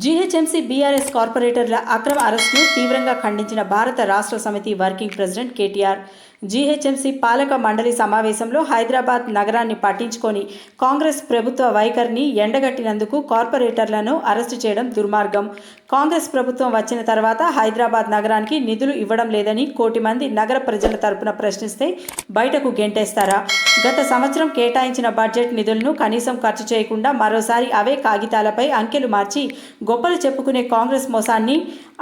GHMC BRS కార్పొరేటర్ల అక్రమ అరెస్టును తీవ్రంగా ఖండించిన భారత రాష్ట్ర సమితి వర్కింగ్ ప్రెసిడెంట్ కేటీఆర్ జీహెచ్ఎంసీ పాలక మండలి సమావేశంలో హైదరాబాద్ నగరాన్ని పట్టించుకొని కాంగ్రెస్ ప్రభుత్వ వైఖరిని ఎండగట్టినందుకు కార్పొరేటర్లను అరెస్టు చేయడం దుర్మార్గం. కాంగ్రెస్ ప్రభుత్వం వచ్చిన తర్వాత హైదరాబాద్ నగరానికి నిధులు ఇవ్వడం లేదని కోటి మంది నగర ప్రజల తరపున ప్రశ్నిస్తే బయటకు గెంటేస్తారా? గత సంవత్సరం కేటాయించిన బడ్జెట్ నిధులను కనీసం ఖర్చు చేయకుండా మరోసారి అవే కాగితాలపై అంకెలు మార్చి గొప్పలు చెప్పుకునే కాంగ్రెస్ మోసాన్ని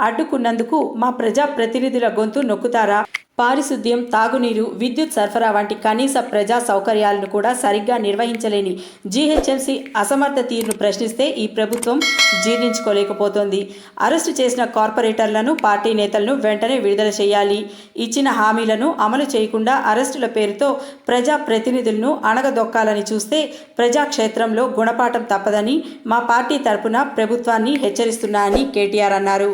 అడ్డుకున్నందుకు మా ప్రజా ప్రతినిధుల గొంతు నొక్కుతారా? పారిశుద్ధ్యం, తాగునీరు, విద్యుత్ సరఫరా వంటి కనీస ప్రజా సౌకర్యాలను కూడా సరిగ్గా నిర్వహించలేని జీహెచ్ఎంసీ అసమర్థ తీరును ప్రశ్నిస్తే ఈ ప్రభుత్వం జీర్ణించుకోలేకపోతోంది. అరెస్టు చేసిన కార్పొరేటర్లను, పార్టీ నేతలను వెంటనే విడుదల చేయాలి. ఇచ్చిన హామీలను అమలు చేయకుండా అరెస్టుల పేరుతో ప్రజా ప్రతినిధులను అణగదొక్కాలని చూస్తే ప్రజాక్షేత్రంలో గుణపాఠం తప్పదని మా పార్టీ తరపున ప్రభుత్వాన్ని హెచ్చరిస్తున్నా అని కేటీఆర్ అన్నారు.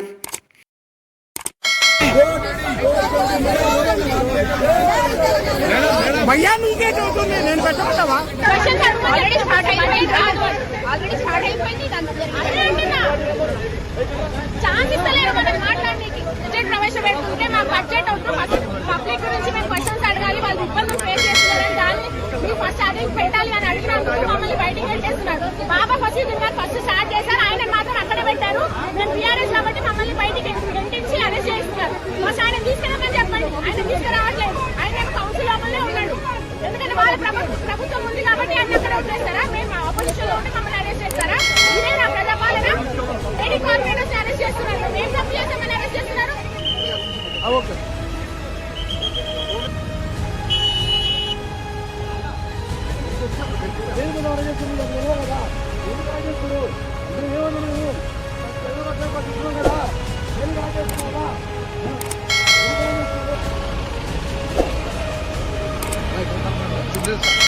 భయ్యా నీకే చదువుతుంది నేను పెట్టమంటావా? ఛాన్స్ ఇస్తలేరు మనకి మాట్లాడడానికి. బడ్జెట్ ప్రవేశపెడుతుంటే మా బడ్జెట్ పబ్లిక్ గురించి మేము క్వశ్చన్స్ అడగాలి, వాళ్ళు ఇబ్బందులు ఫేస్ చేస్తున్నారని దాన్ని మీరు ఫస్ట్ అది పెట్టాలి అని అడిగినందుకు మమ్మల్ని బయటికి పెట్టేస్తున్నారు. బాబా ఫసీదుల్ గారు ఫస్ట్ స్టార్ట్ చేశారు, ఆయన మాత్రం అక్కడే పెట్టారు. మేము బీఆర్ఎస్ కాబట్టి మమ్మల్ని బయటికి గెంటించి అరెస్ట్ చేస్తున్నారు. ఫస్ట్ ఆయన తీసుకురామని చెప్పండి, ఆయన తీసుకురావట్లేదు. ఆయన కౌన్సిల్ లోపలనే ఉన్నాడు. ఎందుకంటే వాళ్ళ ప్రభుత్వం ఉంది కాబట్టి ఆయన అక్కడ వదిలేస్తారా? మేము ఆపోజిషన్ లో ఉంటే మమ్మల్ని అరెస్ట్ చేస్తారా? ఇదే నా ప్రజాపాలన. లేడీ కార్పొరేటర్స్ అరెస్ట్ చేస్తున్నారు, మేము తప్పు చేస్తామని అరెస్ట్ చేస్తున్నారు. ఓకే